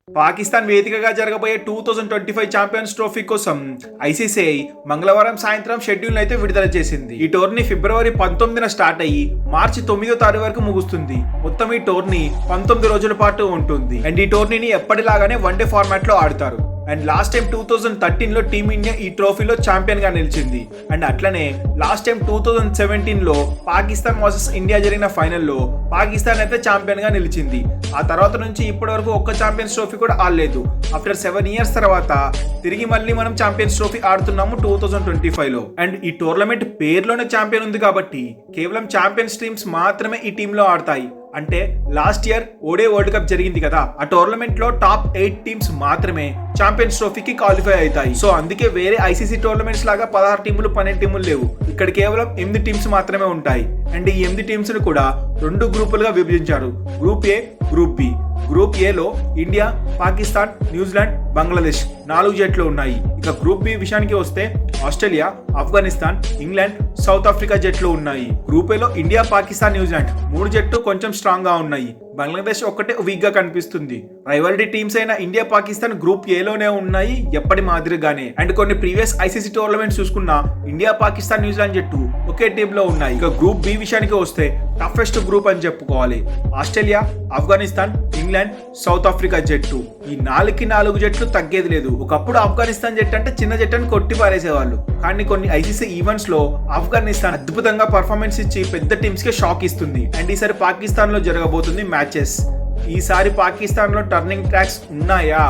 పాకిస్తాన్ వేదికగా జరగబోయే 2025 champions trophy కోసం ఐసీసీ మంగళవారం సాయంత్రం షెడ్యూల్ అయితే విడుదల చేసింది. ఈ టోర్నీ ఫిబ్రవరి 19న స్టార్ట్ అయ్యి మార్చి 9వ తారీఖు వరకు ముగుస్తుంది. మొత్తం ఈ టోర్నీ 19 రోజుల పాటు ఉంటుంది. అండ్ ఈ టోర్నీని ఎప్పటిలాగానే వన్డే ఫార్మాట్ లో ఆడతారు. అండ్ లాస్ట్ టైం 2013లో టీమిండియా ఈ ట్రోఫీలో ఛాంపియన్ గా నిలిచింది. అండ్ అట్లనే లాస్ట్ టైం 2017లో పాకిస్తాన్ వర్సెస్ ఇండియా జరిగిన ఫైనల్లో పాకిస్తాన్ అయితే ఛాంపియన్ గా నిలిచింది. ఆ తర్వాత నుంచి ఇప్పటి వరకు ఒక్క ఛాంపియన్స్ ట్రోఫీ కూడా ఆడలేదు. ఆఫ్టర్ 7 years తర్వాత తిరిగి మళ్ళీ మనం ఛాంపియన్స్ ట్రోఫీ ఆడుతున్నాము 2025లో. అండ్ ఈ టోర్నమెంట్ పేరులోనే ఛాంపియన్ ఉంది కాబట్టి కేవలం ఛాంపియన్స్ టీమ్స్ మాత్రమే ఈ టీంలో ఆడతాయి. అంటే లాస్ట్ ఇయర్ ఓడే వరల్డ్ కప్ జరిగింది కదా, ఆ టోర్నమెంట్ లో టాప్ 8 టీమ్స్ మాత్రమే ఛాంపియన్స్ ట్రోఫీకి క్వాలిఫై అవుతాయి. సో అందుకే వేరే ఐసీసీ టోర్నమెంట్స్ లాగా 16 టీములు 12 టీములు లేవు. ఇక్కడ కేవలం 8 టీమ్స్ మాత్రమే ఉంటాయి. అండ్ ఈ 8 టీమ్స్ ను కూడా 2 గ్రూపులుగా విభజించారు. Group A, group B. Group ఏలో ఇండియా, పాకిస్తాన్, న్యూజిలాండ్, బంగ్లాదేశ్ 4 జట్లు ఉన్నాయి. ఇక గ్రూప్ బి విషయానికి వస్తే Australia, Afghanistan, England, South Africa జట్లు ఉన్నాయి. గ్రూప్ ఏలో ఇండియా, పాకిస్తాన్, న్యూజిలాండ్ 3 జట్లు కొంచెం స్ట్రాంగ్ గా ఉన్నాయి. బంగ్లాదేశ్ ఒక్కటే వీక్ గా కనిపిస్తుంది. రైవల్రీ టీమ్స్ అయిన ఇండియా, పాకిస్తాన్ గ్రూప్ ఏలోనే ఉన్నాయి ఎప్పటి మాదిరిగానే. అండ్ కొన్ని ప్రీవియస్ ఐసీసీ టోర్నమెంట్స్ చూసుకున్నా ఇండియా, పాకిస్తాన్, న్యూజిలాండ్ జట్టు ఒకే టీమ్ లో ఉన్నాయి. ఇక గ్రూప్ బి విషయానికి వస్తే టఫెస్ట్ గ్రూప్ అని చెప్పుకోవాలి. Australia, Afghanistan, England, South Africa జట్టు. ఈ 4 జట్లు తగ్గేది లేదు. ఒకప్పుడు ఆఫ్ఘనిస్తాన్ జట్టు అంటే చిన్న జట్టు అని కొట్టి పారేసేవాళ్ళు. కానీ కొన్ని ఐసీసీ ఈవెంట్స్ లో ఆఫ్ఘనిస్తాన్ అద్భుతంగా పర్ఫార్మెన్స్ ఇచ్చి పెద్ద టీమ్స్ కి షాక్ ఇస్తుంది. అండ్ ఈసారి పాకిస్తాన్ లో జరగబోతుంది మ్యాచెస్. ఈసారి పాకిస్తాన్ లో టర్నింగ్ ట్రాక్స్ ఉన్నాయా?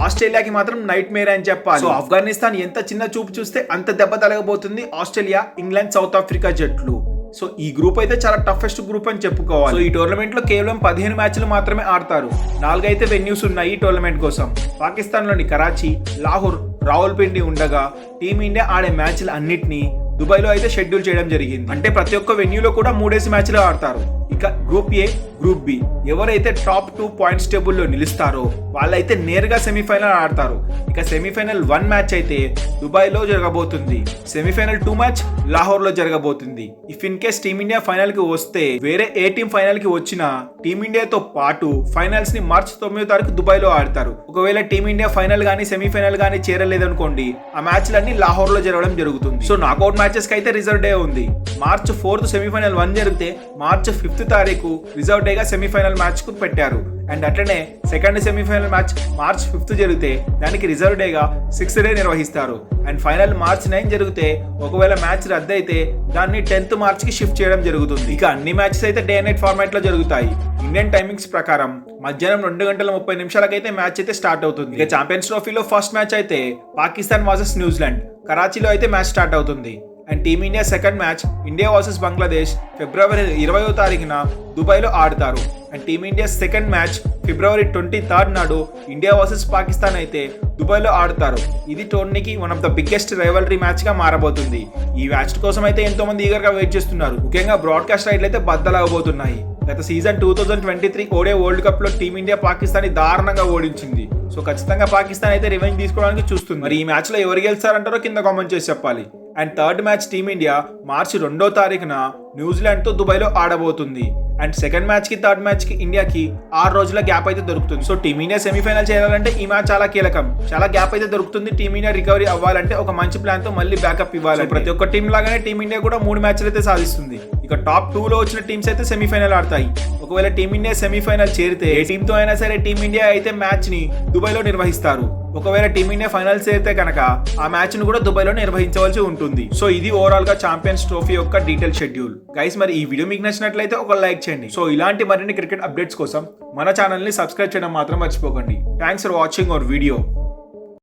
ఆస్ట్రేలియాకి మాత్రం నైట్ మేర్ అని చెప్పాలి. సో ఆఫ్ఘనిస్తాన్ ఎంత చిన్న చూపు చూస్తే అంత దెబ్బ తలగబోతుంది ఆస్ట్రేలియా, ఇంగ్లాండ్, సౌత్ ఆఫ్రికా జట్లు. సో ఈ గ్రూప్ అయితే చాలా టఫెస్ట్ గ్రూప్ అని చెప్పుకోవాలి. సో ఈ టోర్నమెంట్ లో కేవలం 15 మ్యాచ్లు మాత్రమే ఆడతారు. 4 అయితే వెన్యూస్ ఉన్నాయి ఈ టోర్నమెంట్ కోసం. పాకిస్తాన్ లోని కరాచీ, లాహోర్, రావుల్పిండి ఉండగా టీమిండియా ఆడే మ్యాచ్లు అన్నిటినీ దుబాయ్ లో అయితే షెడ్యూల్ చేయడం జరిగింది. అంటే ప్రతి ఒక్క వెన్యూలో కూడా 3 మ్యాచ్లు ఆడతారు. ఇక గ్రూప్ ఏ, గ్రూప్ బి ఎవరైతే టాప్ 2 పాయింట్స్ టేబుల్లో నిలుస్తారో వాళ్ళైతే నేరుగా సెమీఫైనల్ ఆడతారు. ఇక సెమీఫైనల్ 1 మ్యాచ్ అయితే దుబాయ్ లో జరగబోతుంది. సెమీఫైనల్ 2 మ్యాచ్ లాహోర్ లో జరగబోతుంది. If in case team India final కి వస్తే వేరే ఏ టీం ఫైనల్ కి వచ్చినా టీమిండియాతో పాటు ఫైనల్స్ ని మార్చి 9వ తారీఖు దుబాయ్ లో ఆడతారు. ఒకవేళ టీమిండియా ఫైనల్ గానీ సెమీఫైనల్ గానీ చేరలేదనుకోండి, ఆ మ్యాచ్లన్నీ లాహోర్ లో జరగడం జరుగుతుంది. సో నాకౌట్ మ్యాచెస్ కి అయితే రిజర్వ్ డే ఉంది. మార్చ్ 4th సెమీఫైనల్ 1 జరిగితే మార్చ్ 5th తారీఖు రిజర్వ్ డేగా సెమీఫైనల్ మ్యాచ్ కు పెట్టారు. అండ్ అట్లనే second semifinal match March 5th జరిగితే దానికి రిజర్వ్ డేగా 6th డే నిర్వహిస్తారు. అండ్ ఫైనల్ మార్చ్ 9 జరిగితే ఒకవేళ మ్యాచ్ రద్దు అయితే దాన్ని 10th మార్చ్ కి షిఫ్ట్ చేయడం జరుగుతుంది. ఇక అన్ని మ్యాచెస్ అయితే డే నైట్ ఫార్మాట్ లో జరుగుతాయి. ఇండియన్ టైమింగ్స్ ప్రకారం మధ్యాహ్నం 2:30 అయితే మ్యాచ్ అయితే స్టార్ట్ అవుతుంది. ఇక ఛాంపియన్స్ ట్రోఫీలో ఫస్ట్ మ్యాచ్ అయితే పాకిస్తాన్ వర్సెస్ న్యూజిలాండ్ కరాచీలో అయితే మ్యాచ్ స్టార్ట్ అవుతుంది. And team India second match India versus Bangladesh ఫిబ్రవరి 20వ తారీఖున దుబాయ్లో ఆడతారు. అండ్ టీమిండియా సెకండ్ మ్యాచ్ ఫిబ్రవరి 23rd నాడు ఇండియా వర్సెస్ పాకిస్తాన్ అయితే దుబాయ్లో ఆడతారు. ఇది టోర్నీకి one of the biggest rivalry match గా మారబోతుంది. ఈ మ్యాచ్ కోసం అయితే ఎంతో మంది ఈగర్ గా వెయిట్ చేస్తున్నారు. ముఖ్యంగా బ్రాడ్కాస్ట్ రైట్లు అయితే బద్దలవబోతున్నాయి. గత సీజన్ 2023 ఓడే వరల్డ్ కప్ లో టీమిండియా పాకిస్తాన్ ని దారుణంగా ఓడించింది. సో ఖచ్చితంగా పాకిస్తాన్ అయితే రివెంజ్ తీసుకోవడానికి చూస్తుంది. మరి ఈ మ్యాచ్ లో ఎవరు గెలుస్తారంటారో కింద కామెంట్ చేసి చెప్పాలి. అండ్ థర్డ్ మ్యాచ్ టీమిండియా మార్చి 2వ తారీఖున న్యూజిలాండ్ తో దుబాయ్ లో ఆడబోతుంది. అండ్ సెకండ్ మ్యాచ్ కి థర్డ్ మ్యాచ్ కి ఇండియాకి 6 రోజుల గ్యాప్ అయితే దొరుకుతుంది. సో టీమిండియా సెమీఫైనల్ చేయాలంటే ఈ మ్యాచ్ చాలా కీలకం. చాలా గ్యాప్ అయితే దొరుకుతుంది. టీమిండియా రికవరీ అవ్వాలంటే ఒక మంచి ప్లాన్ తో మళ్ళీ బ్యాకప్ ఇవ్వాలి. ప్రతి ఒక్క టీం లాగానే టీమిండియా కూడా 3 మ్యాచ్లు అయితే సాధిస్తుంది. ఇక టాప్ 2 లో వచ్చిన టీమ్స్ అయితే సెమీఫైనల్ ఆడతాయి. ఒకవేళ టీమిండియా సెమీఫైనల్ చేరితే ఏ టీంతో అయినా సరే టీమిండియా అయితే మ్యాచ్ ని దుబాయ్ లో నిర్వహిస్తారు. ఒకవేళ టీమిండియా ఫైనల్స్ చేరితే కనుక ఆ మ్యాచ్ ను కూడా దుబాయ్ లో నిర్వహించవలసి ఉంటుంది. సో ఇది ఓవరాల్ గా ఛాంపియన్స్ ట్రోఫీ యొక్క డీటెయిల్ షెడ్యూల్. గైస్ మరి ఈ వీడియో మీకు నచ్చినట్లయితే ఒక లైక్ చేయండి. సో ఇలాంటి మరిన్ని క్రికెట్ అప్డేట్స్ కోసం మన ఛానల్ ని సబ్స్క్రైబ్ చేయడం మాత్రం మర్చిపోకండి. Thanks for watching our video.